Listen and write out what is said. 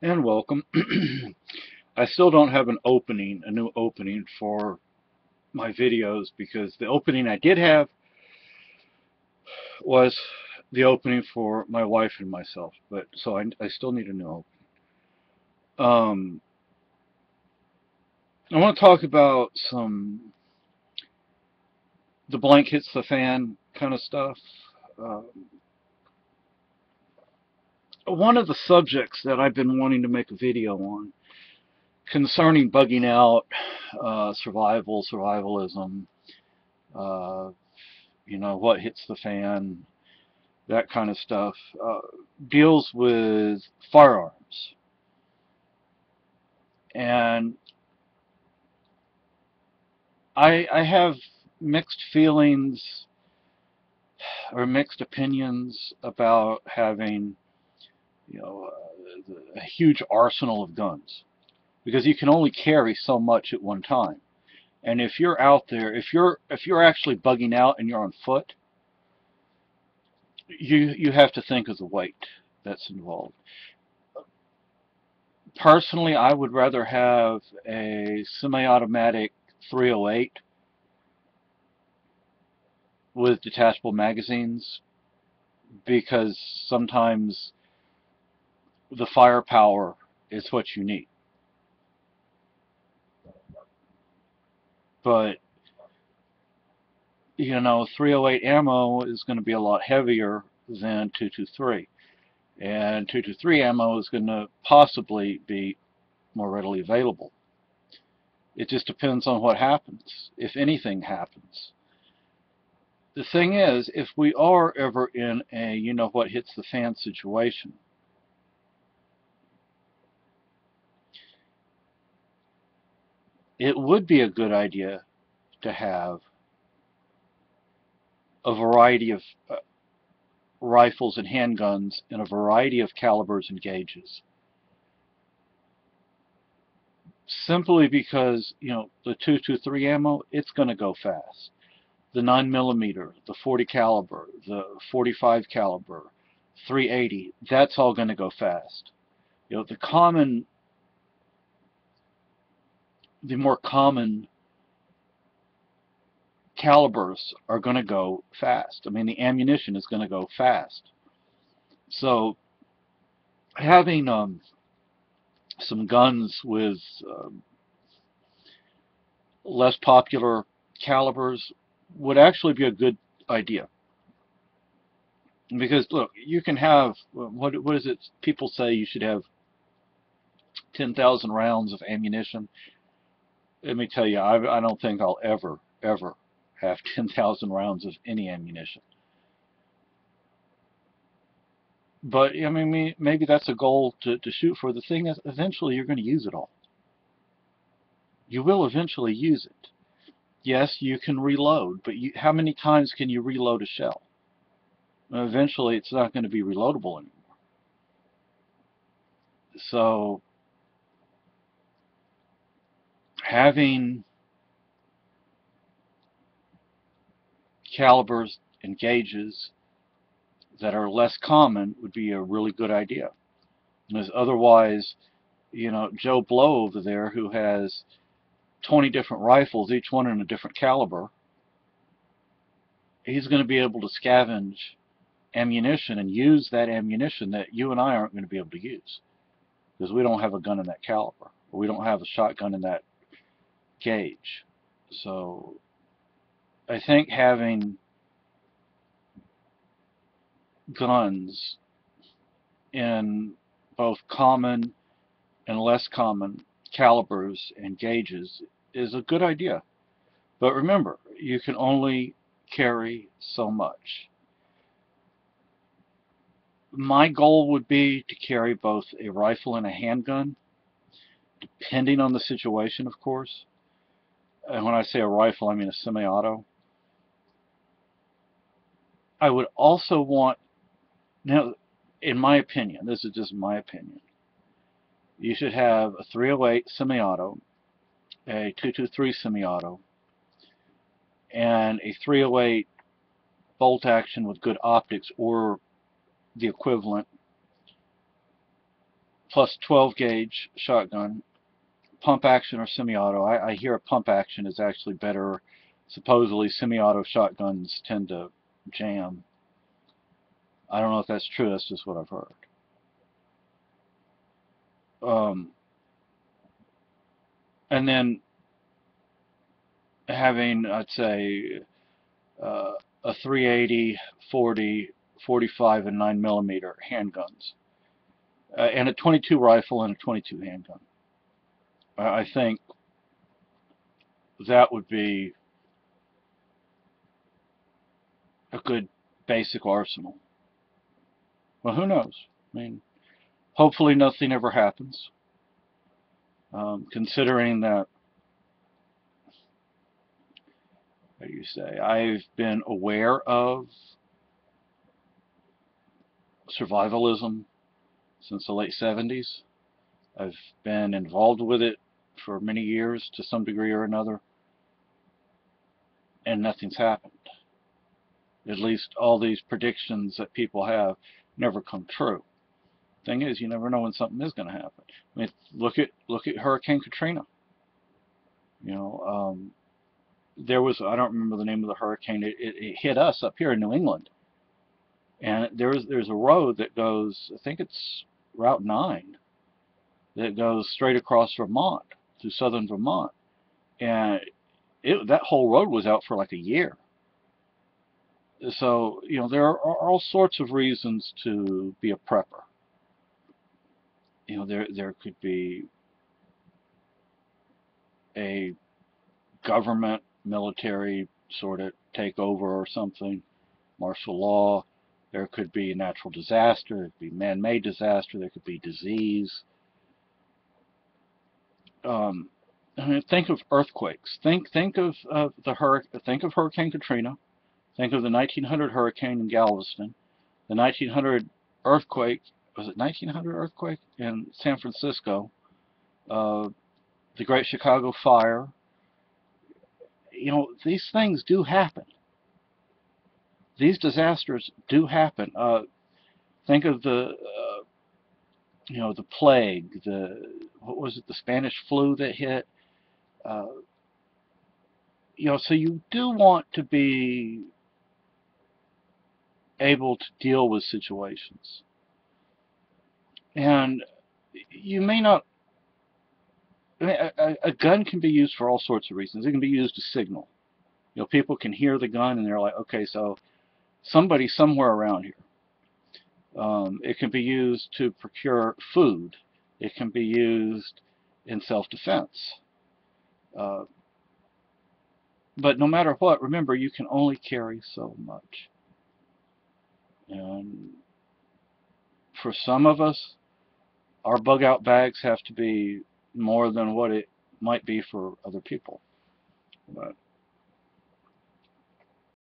And welcome. I still don't have a new opening for my videos because the opening I did have was the opening for my wife and myself, but so I still need a new opening. Um, I want to talk about the blank hits the fan kind of stuff. Uh, One of the subjects that I've been wanting to make a video on concerning bugging out, survivalism, uh, what hits the fan, that kind of stuff, deals with firearms. And I have mixed feelings or mixed opinions about having, a huge arsenal of guns because you can only carry so much at one time. And if you're out there, if you're actually bugging out and you're on foot, you have to think of the weight that's involved. Personally, I would rather have a semi-automatic 308 with detachable magazines because sometimes the firepower is what you need. But, 308 ammo is going to be a lot heavier than 223. And 223 ammo is going to possibly be more readily available. It just depends on what happens, if anything happens. The thing is, if we are ever in a what hits the fan situation, it would be a good idea to have a variety of rifles and handguns in a variety of calibers and gauges. Simply because, the 223 ammo, it's going to go fast. The 9mm, the 40 caliber, the 45 caliber, 380, that's all going to go fast. The more common calibers are going to go fast. I mean, the ammunition is going to go fast. So having some guns with less popular calibers would actually be a good idea. Because look, you can have what is it? People say you should have 10,000 rounds of ammunition. Let me tell you, I don't think I'll ever have 10,000 rounds of any ammunition. But I mean, maybe that's a goal to shoot for. The thing is, eventually you're going to use it all. You will eventually use it. Yes, you can reload, but how many times can you reload a shell? Eventually, it's not going to be reloadable anymore. So having calibers and gauges that are less common would be a really good idea. Because otherwise, Joe Blow over there who has 20 different rifles, each one in a different caliber, he's going to be able to scavenge ammunition and use that ammunition that you and I aren't going to be able to use because we don't have a gun in that caliber or we don't have a shotgun in that gauge. So I think having guns in both common and less common calibers and gauges is a good idea. But remember, you can only carry so much. My goal would be to carry both a rifle and a handgun, depending on the situation, of course. And when I say a rifle, I mean a semi-auto. I would also want, now, in my opinion, this is just my opinion, you should have a 308 semi-auto, a 223 semi-auto, and a 308 bolt action with good optics or the equivalent plus 12 gauge shotgun, pump action or semi-auto. I hear a pump action is actually better. Supposedly semi-auto shotguns tend to jam. I don't know if that's true, that's just what I've heard. And then having, I'd say, a 380, 40, 45, and 9mm handguns, and a 22 rifle and a 22 handgun. I think that would be a good basic arsenal. Well, who knows? I mean, hopefully nothing ever happens. Considering that, how do you say, I've been aware of survivalism since the late 70s. I've been involved with it for many years to some degree or another, and nothing's happened. At least all these predictions that people have never come true. Thing is, you never know when something is going to happen. I mean, look at Hurricane Katrina. You know, there was, I don't remember the name of the hurricane. It hit us up here in New England, and there's a road that goes, I think it's Route 9, that goes straight across Vermont through southern Vermont, and that whole road was out for like a year. So, you know, there are all sorts of reasons to be a prepper. You know, there could be a government, military sort of takeover or something, martial law. There could be a natural disaster. There could be man-made disaster. There could be disease. I mean, think of earthquakes. Think of Hurricane Katrina. Think of the 1900 hurricane in Galveston. The 1900 earthquake, was it 1900 earthquake in San Francisco? The Great Chicago Fire. You know, these things do happen. These disasters do happen. Think of the, you know, the plague, what was it, the Spanish flu that hit. You know, so you do want to be able to deal with situations. And you may not, I mean, a gun can be used for all sorts of reasons. It can be used to signal. You know, people can hear the gun and they're like, okay, so somebody somewhere around here. It can be used to procure food. It can be used in self-defense. But no matter what, remember, you can only carry so much. And for some of us, our bug-out bags have to be more than what it might be for other people. But